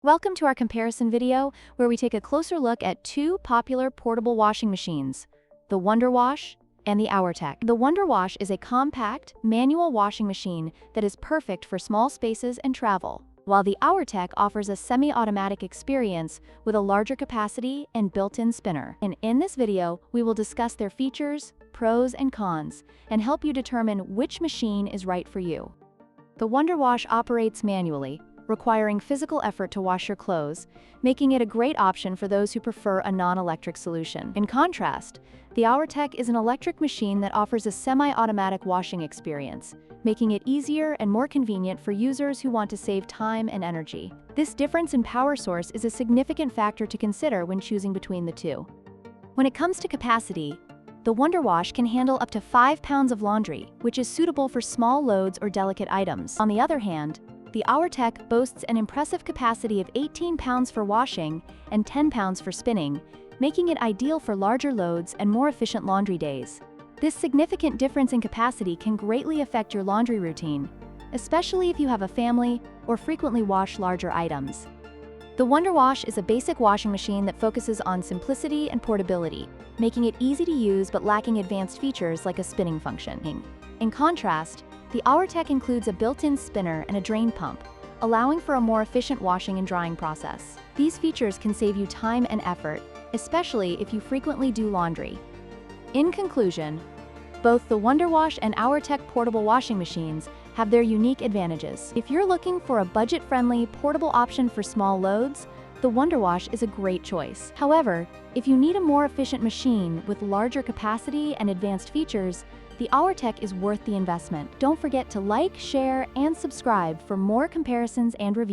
Welcome to our comparison video, where we take a closer look at two popular portable washing machines, the WonderWash and the Auertech. The WonderWash is a compact, manual washing machine that is perfect for small spaces and travel, while the Auertech offers a semi-automatic experience with a larger capacity and built-in spinner. And in this video, we will discuss their features, pros and cons, and help you determine which machine is right for you. The WonderWash operates manually, requiring physical effort to wash your clothes, making it a great option for those who prefer a non-electric solution. In contrast, the Auertech is an electric machine that offers a semi-automatic washing experience, making it easier and more convenient for users who want to save time and energy. This difference in power source is a significant factor to consider when choosing between the two. When it comes to capacity, the WonderWash can handle up to 5 pounds of laundry, which is suitable for small loads or delicate items. On the other hand, the Auertech boasts an impressive capacity of 18 pounds for washing and 10 pounds for spinning, making it ideal for larger loads and more efficient laundry days. This significant difference in capacity can greatly affect your laundry routine, especially if you have a family or frequently wash larger items. The WonderWash is a basic washing machine that focuses on simplicity and portability, making it easy to use but lacking advanced features like a spinning function. In contrast, the Auertech includes a built-in spinner and a drain pump, allowing for a more efficient washing and drying process. These features can save you time and effort, especially if you frequently do laundry. In conclusion, both the WonderWash and Auertech portable washing machines have their unique advantages. If you're looking for a budget-friendly, portable option for small loads, the WonderWash is a great choice. However, if you need a more efficient machine with larger capacity and advanced features, the Auertech is worth the investment. Don't forget to like, share, and subscribe for more comparisons and reviews.